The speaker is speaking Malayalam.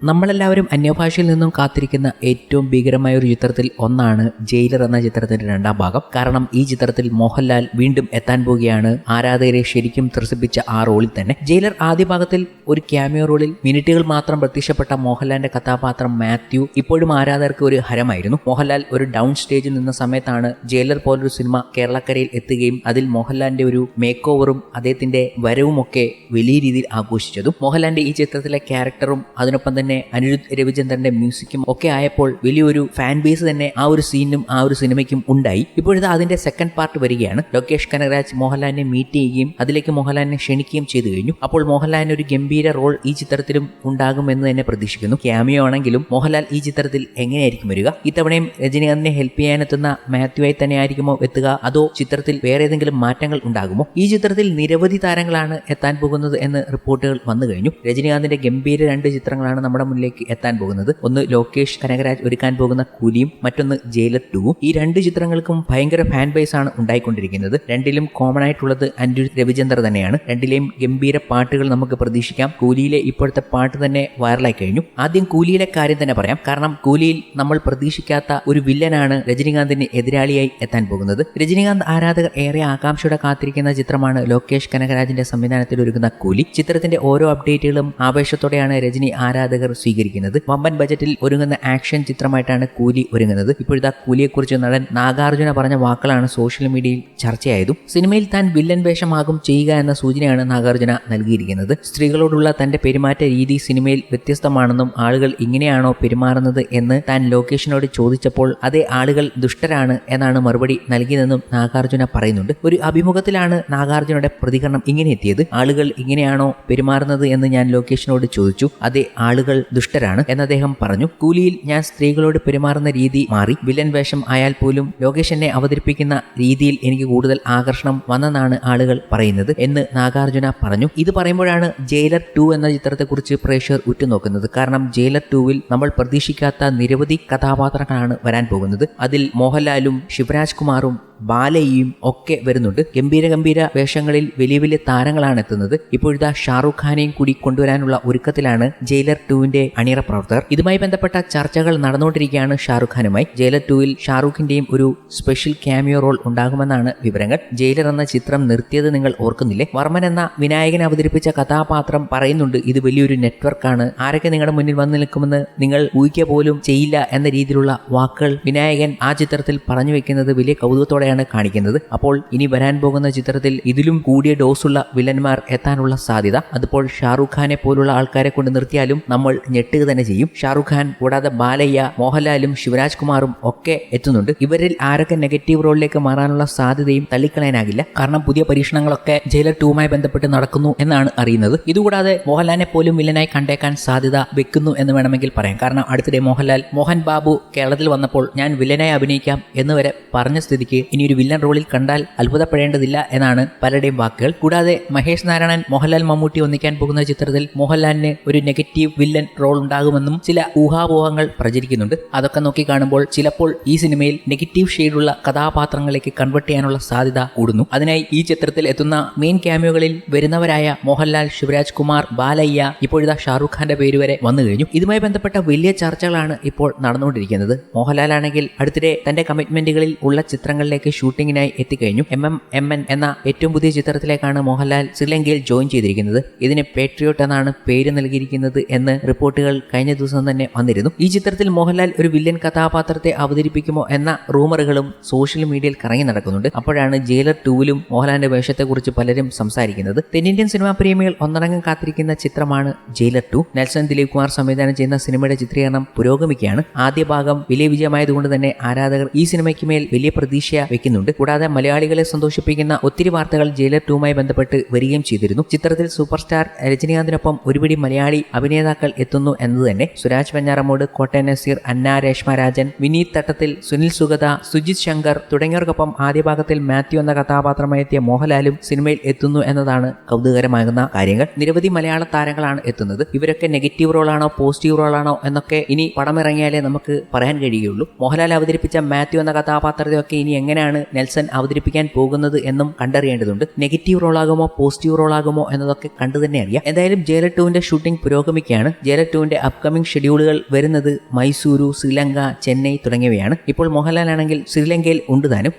നമ്മളെല്ലാവരും അന്യഭാഷയിൽ നിന്നും കാത്തിരിക്കുന്ന ഏറ്റവും ഭീകരമായ ഒരു ചിത്രത്തിൽ ഒന്നാണ് ജയിലർ എന്ന ചിത്രത്തിന്റെ രണ്ടാം ഭാഗം. കാരണം ഈ ചിത്രത്തിൽ മോഹൻലാൽ വീണ്ടും എത്താൻ പോവുകയാണ് ആരാധകരെ ശരിക്കും ത്രസിപ്പിച്ച ആ റോളിൽ തന്നെ. ജയിലർ ആദ്യ ഭാഗത്തിൽ ഒരു ക്യാമിയോ റോളിൽ മിനിറ്റുകൾ മാത്രം പ്രത്യക്ഷപ്പെട്ട മോഹൻലാലിന്റെ കഥാപാത്രം മാത്യു ഇപ്പോഴും ആരാധകർക്ക് ഒരു ഹരമായിരുന്നു. മോഹൻലാൽ ഒരു ഡൗൺ സ്റ്റേജിൽ നിന്ന സമയത്താണ് ജയിലർ പോലൊരു സിനിമ കേരളക്കരയിൽ എത്തുകയും അതിൽ മോഹൻലാലിന്റെ ഒരു മേക്ക് ഓവറും അദ്ദേഹത്തിന്റെ വരവും ഒക്കെ വലിയ രീതിയിൽ ആഘോഷിച്ചതും. മോഹൻലാലിന്റെ ഈ ചിത്രത്തിലെ ക്യാരക്ടറും അതിനൊപ്പം തന്നെ അനിരുദ്ധ് രവിചന്ദ്രന്റെ മ്യൂസിക്കും ഒക്കെ ആയപ്പോൾ വലിയൊരു ഫാൻ ബേസ് തന്നെ ആ ഒരു സീനിനും ആ ഒരു സിനിമയ്ക്കും ഉണ്ടായി. ഇപ്പോഴത്തെ അതിന്റെ സെക്കൻഡ് പാർട്ട് വരികയാണ്. ലോകേഷ് കനകരാജ് മോഹൻലാലിനെ മീറ്റ് ചെയ്യുകയും അതിലേക്ക് മോഹൻലാലിനെ ക്ഷണിക്കുകയും ചെയ്തു കഴിഞ്ഞു. അപ്പോൾ മോഹൻലാലിന് ഒരു ഗംഭീര റോൾ ഈ ചിത്രത്തിലും ഉണ്ടാകുമെന്ന് തന്നെ പ്രതീക്ഷിക്കുന്നു. ക്യാമിയോ ആണെങ്കിലും മോഹൻലാൽ ഈ ചിത്രത്തിൽ എങ്ങനെയായിരിക്കും വരിക? ഇത്തവണയും രജനീകാന്തിനെ ഹെൽപ്പ് ചെയ്യാനെത്തുന്ന മാത്യുവായി തന്നെ ആയിരിക്കുമോ എത്തുക, അതോ ചിത്രത്തിൽ വേറെ ഏതെങ്കിലും മാറ്റങ്ങൾ ഉണ്ടാകുമോ? ഈ ചിത്രത്തിൽ നിരവധി താരങ്ങളാണ് എത്താൻ പോകുന്നത് എന്ന് റിപ്പോർട്ടുകൾ വന്നു കഴിഞ്ഞു. രജനീകാന്തിന്റെ ഗംഭീര 2 ചിത്രങ്ങളാണ് നമ്മുടെ മുന്നിലേക്ക് എത്താൻ പോകുന്നത്. ഒന്ന് ലോകേഷ് കനകരാജ് ഒരുക്കാൻ പോകുന്ന കൂലിയും, മറ്റൊന്ന് ജയിലർ 2. ഈ 2 ചിത്രങ്ങൾക്കും ഭയങ്കര ഫാൻ ബേസ് ആണ് ഉണ്ടായിക്കൊണ്ടിരിക്കുന്നത്. രണ്ടിലും കോമൺ ആയിട്ടുള്ളത് അനിരുദ്ധ് രവിചന്ദ്ര തന്നെയാണ്. രണ്ടിലെയും ഗംഭീര പാട്ടുകൾ നമുക്ക് പ്രതീക്ഷിക്കാം. കൂലിയിലെ ഇപ്പോഴത്തെ പാട്ട് തന്നെ വൈറലായി കഴിഞ്ഞു. ആദ്യം കൂലിയിലെ കാര്യം തന്നെ പറയാം. കാരണം കൂലിയിൽ നമ്മൾ പ്രതീക്ഷിക്കാത്ത ഒരു വില്ലനാണ് രജനീകാന്തിന് എതിരാളിയായി എത്താൻ പോകുന്നത്. രജനീകാന്ത് ആരാധകർ ഏറെ ആകാംക്ഷയോടെ കാത്തിരിക്കുന്ന ചിത്രമാണ് ലോകേഷ് കനകരാജിന്റെ സംവിധാനത്തിൽ ഒരുക്കുന്ന കൂലി. ചിത്രത്തിന്റെ ഓരോ അപ്ഡേറ്റുകളും ആവേശത്തോടെയാണ് രജനി ആരാധകർ സ്വീകരിക്കുന്നത്. വമ്പൻ ബജറ്റിൽ ഒരുങ്ങുന്ന ആക്ഷൻ ചിത്രമായിട്ടാണ് കൂലി ഒരുങ്ങുന്നത്. ഇപ്പോഴത്തെ കൂലിയെക്കുറിച്ച് നടൻ നാഗാർജുന പറഞ്ഞ വാക്കുകളാണ് സോഷ്യൽ മീഡിയയിൽ ചർച്ചയായതും. സിനിമയിൽ താൻ വില്ലൻ വേഷമാകും ചെയ്യുക എന്ന സൂചനയാണ് നാഗാർജുന നൽകിയിരിക്കുന്നത്. സ്ത്രീകളോടുള്ള തന്റെ പെരുമാറ്റ രീതി സിനിമയിൽ വ്യത്യസ്തമാണെന്നും ആളുകൾ ഇങ്ങനെയാണോ പെരുമാറുന്നത് എന്ന് താൻ ലോകേഷിനോട് ചോദിച്ചപ്പോൾ അതേ ആളുകൾ ദുഷ്ടരാണ് എന്നാണ് മറുപടി നൽകിയതെന്നും നാഗാർജുന പറയുന്നുണ്ട്. ഒരു അഭിമുഖത്തിലാണ് നാഗാർജുനയുടെ പ്രതികരണം ഇങ്ങനെ എത്തിയത്. ആളുകൾ ഇങ്ങനെയാണോ പെരുമാറുന്നത് എന്ന് ഞാൻ ലോകേഷിനോട് ചോദിച്ചു. അതേ ആളുകൾ ദുഷ്ടരാണ് എന്ന് അദ്ദേഹം പറഞ്ഞു. കൂലിയിൽ ഞാൻ സ്ത്രീകളോട് പെരുമാറുന്ന രീതി മാറി. വില്ലൻ വേഷം ആയാൽ പോലും ലോകേഷ് എന്നെ അവതരിപ്പിക്കുന്ന രീതിയിൽ എനിക്ക് കൂടുതൽ ആകർഷണം വന്നെന്നാണ് ആളുകൾ പറയുന്നത് എന്ന് നാഗാർജുന പറഞ്ഞു. ഇത് പറയുമ്പോഴാണ് ജയിലർ 2 എന്ന ചിത്രത്തെക്കുറിച്ച് പ്രേക്ഷകർ ഉറ്റുനോക്കുന്നത്. കാരണം ജയിലർ 2-ൽ നമ്മൾ പ്രതീക്ഷിക്കാത്ത നിരവധി കഥാപാത്രങ്ങളാണ് വരാൻ പോകുന്നത്. അതിൽ മോഹൻലാലും ശിവരാജ് കുമാറും ബാലയും ഒക്കെ വരുന്നുണ്ട്. ഗംഭീര വേഷങ്ങളിൽ വലിയ വലിയ താരങ്ങളാണ് എത്തുന്നത്. ഇപ്പോഴത്തെ ഷാറൂഖ് ഖാനെയും കൂടി കൊണ്ടുവരാനുള്ള ഒരുക്കത്തിലാണ് ജയിലർ 2-ന്റെ അണിയറ പ്രവർത്തകർ. ഇതുമായി ബന്ധപ്പെട്ട ചർച്ചകൾ നടന്നുകൊണ്ടിരിക്കുകയാണ് ഷാറൂഖ് ഖാനുമായി. ജയിലർ 2-ൽ ഷാറൂഖിന്റെയും ഒരു സ്പെഷ്യൽ ക്യാമിയോ റോൾ ഉണ്ടാകുമെന്നാണ് വിവരങ്ങൾ. ജയിലർ എന്ന ചിത്രം നിർത്തിയത് നിങ്ങൾ ഓർക്കുന്നില്ലേ? വർമ്മൻ എന്ന വിനായകനെ അവതരിപ്പിച്ച കഥാപാത്രം പറയുന്നുണ്ട് ഇത് വലിയൊരു നെറ്റ്വർക്കാണ്, ആരൊക്കെ നിങ്ങളുടെ മുന്നിൽ വന്നു നിൽക്കുമെന്ന് നിങ്ങൾ ഊഹിക്കുക പോലും ചെയ്യില്ല എന്ന രീതിയിലുള്ള വാക്കുകൾ വിനായകൻ ആ ചിത്രത്തിൽ പറഞ്ഞു വെക്കുന്നത് വലിയ കൗതുകത്തോടെ കാണിക്കുന്നത്. അപ്പോൾ ഇനി വരാൻ പോകുന്ന ചിത്രത്തിൽ ഇതിലും കൂടിയ ഡോസുള്ള വില്ലന്മാർ എത്താനുള്ള സാധ്യത. അതിപ്പോൾ ഷാറൂഖ് ഖാനെ പോലുള്ള ആൾക്കാരെ കൊണ്ട് നിർത്തിയാലും നമ്മൾ ഞെട്ടുക തന്നെ ചെയ്യും. ഷാറൂഖ് ഖാൻ കൂടാതെ ബാലയ്യ, മോഹൻലാലും ശിവരാജ് കുമാറും ഒക്കെ എത്തുന്നുണ്ട്. ഇവരിൽ ആരൊക്കെ നെഗറ്റീവ് റോളിലേക്ക് മാറാനുള്ള സാധ്യതയും തള്ളിക്കളയാനാകില്ല. കാരണം പുതിയ പരീക്ഷണങ്ങളൊക്കെ ജയിലർ 2-മായി ബന്ധപ്പെട്ട് നടക്കുന്നു എന്നാണ് അറിയുന്നത്. ഇതുകൂടാതെ മോഹൻലാലിനെ പോലും വില്ലനായി കണ്ടേക്കാൻ സാധ്യത വെക്കുന്നു എന്ന് വേണമെങ്കിൽ പറയാം. കാരണം അടുത്തിടെ മോഹൻ ബാബു കേരളത്തിൽ വന്നപ്പോൾ ഞാൻ വില്ലനായി അഭിനയിക്കാം എന്ന് വരെ പറഞ്ഞ സ്ഥിതിക്ക് ഇനി ഒരു വില്ലൻ റോളിൽ കണ്ടാൽ അത്ഭുതപ്പെടേണ്ടതില്ല എന്നാണ് പലരുടെയും വാക്കുകൾ. കൂടാതെ മഹേഷ് നാരായണൻ മോഹൻലാൽ മമ്മൂട്ടി ഒന്നിക്കാൻ പോകുന്ന ചിത്രത്തിൽ മോഹൻലാലിന് ഒരു നെഗറ്റീവ് വില്ലൻ റോൾ ഉണ്ടാകുമെന്നും ചില ഊഹാപോഹങ്ങൾ പ്രചരിക്കുന്നുണ്ട്. അതൊക്കെ നോക്കി കാണുമ്പോൾ ചിലപ്പോൾ ഈ സിനിമയിൽ നെഗറ്റീവ് ഷെയ്ഡുള്ള കഥാപാത്രങ്ങളിലേക്ക് കൺവേർട്ട് ചെയ്യാനുള്ള സാധ്യത കൂടുന്നു. അതിനായി ഈ ചിത്രത്തിൽ എത്തുന്ന മെയിൻ ക്യാമിയോകളിൽ വരുന്നവരായ മോഹൻലാൽ, ശിവരാജ് കുമാർ, ബാലയ്യ, ഇപ്പോഴത്തെ ഷാറൂഖ് ഖാന്റെ പേര് വരെ വന്നു കഴിഞ്ഞു. ഇതുമായി ബന്ധപ്പെട്ട വലിയ ചർച്ചകളാണ് ഇപ്പോൾ നടന്നുകൊണ്ടിരിക്കുന്നത്. മോഹൻലാൽ ആണെങ്കിൽ അടുത്തിടെ തന്റെ കമ്മിറ്റ്മെന്റുകളിൽ ഉള്ള ചിത്രങ്ങളിലേക്ക് ഷൂട്ടിങ്ങിനായി എത്തിക്കഴിഞ്ഞു. MN എന്ന ഏറ്റവും പുതിയ ചിത്രത്തിലേക്കാണ് മോഹൻലാൽ ശ്രീലങ്കയിൽ ജോയിൻ ചെയ്തിരിക്കുന്നത്. ഇതിന് പേട്രിയോട്ട് എന്നാണ് പേര് നൽകിയിരിക്കുന്നത് എന്ന് റിപ്പോർട്ടുകൾ കഴിഞ്ഞ ദിവസം തന്നെ വന്നിരുന്നു. ഈ ചിത്രത്തിൽ മോഹൻലാൽ ഒരു വില്ലൻ കഥാപാത്രത്തെ അവതരിപ്പിക്കുമോ എന്ന റൂമറുകളും സോഷ്യൽ മീഡിയയിൽ കറങ്ങി നടക്കുന്നുണ്ട്. അപ്പോഴാണ് ജയിലർ 2-ലും മോഹൻലാലിന്റെ വേഷത്തെക്കുറിച്ച് പലരും സംസാരിക്കുന്നത്. തെന്നിന്ത്യൻ സിനിമാ പ്രേമികൾ ഒന്നടങ്കം കാത്തിരിക്കുന്ന ചിത്രമാണ് ജയിലർ 2. നെൽസൺ ദിലീപ് കുമാർ സംവിധാനം ചെയ്യുന്ന സിനിമയുടെ ചിത്രീകരണം പുരോഗമിക്കുകയാണ്. ആദ്യ ഭാഗം വലിയ വിജയമായതുകൊണ്ട് തന്നെ ആരാധകർ ഈ സിനിമയ്ക്ക് മേൽ വലിയ പ്രതീക്ഷ വെക്കുന്നുണ്ട്. കൂടാതെ മലയാളികളെ സന്തോഷിപ്പിക്കുന്ന ഒത്തിരി വാർത്തകൾ ജയിലർ 2-മായി ബന്ധപ്പെട്ട് വരികയും ചെയ്തിരുന്നു. ചിത്രത്തിൽ സൂപ്പർ സ്റ്റാർ രജനീകാന്തിനൊപ്പം ഒരുപിടി മലയാളി അഭിനേതാക്കൾ എത്തുന്നു എന്നത് തന്നെ. സുരാജ് വെഞ്ഞാറമൂട്, കോട്ടയം നസീർ, അന്ന രേഷ്മ രാജൻ, വിനീത് തട്ടത്തിൽ, സുനിൽ സുഗത, സുജിത് ശങ്കർ തുടങ്ങിയവർക്കൊപ്പം ആദ്യ ഭാഗത്തിൽ മാത്യു എന്ന കഥാപാത്രമായി എത്തിയ മോഹൻലാലും സിനിമയിൽ എത്തുന്നു എന്നതാണ് കൗതുകകരമാകുന്ന കാര്യങ്ങൾ. നിരവധി മലയാള താരങ്ങളാണ് എത്തുന്നത്. ഇവരൊക്കെ നെഗറ്റീവ് റോളാണോ പോസിറ്റീവ് റോളാണോ എന്നൊക്കെ ഇനി പടമിറങ്ങിയാലേ നമുക്ക് പറയാൻ കഴിയുള്ളൂ. മോഹൻലാൽ അവതരിപ്പിച്ച മാത്യു എന്ന കഥാപാത്രത്തെയൊക്കെ ഇനി എങ്ങനെ എങ്ങനെയാണ് നെൽസൺ അവതരിപ്പിക്കാൻ പോകുന്നത് എന്നും കണ്ടറിയേണ്ടതുണ്ട്. നെഗറ്റീവ് റോളാകുമോ പോസിറ്റീവ് റോളാകുമോ എന്നതൊക്കെ കണ്ടു തന്നെ അറിയാം. എന്തായാലും ജയിലർ 2ന്റെ ഷൂട്ടിംഗ് പുരോഗമിക്കുകയാണ്. ജയിലർ 2ന്റെ അപ്കമിംഗ് ഷെഡ്യൂളുകൾ വരുന്നത് മൈസൂരു, ശ്രീലങ്ക, ചെന്നൈ തുടങ്ങിയവയാണ്. ഇപ്പോൾ മോഹൻലാൽ ആണെങ്കിൽ ശ്രീലങ്കയിൽ ഉണ്ട് താനും.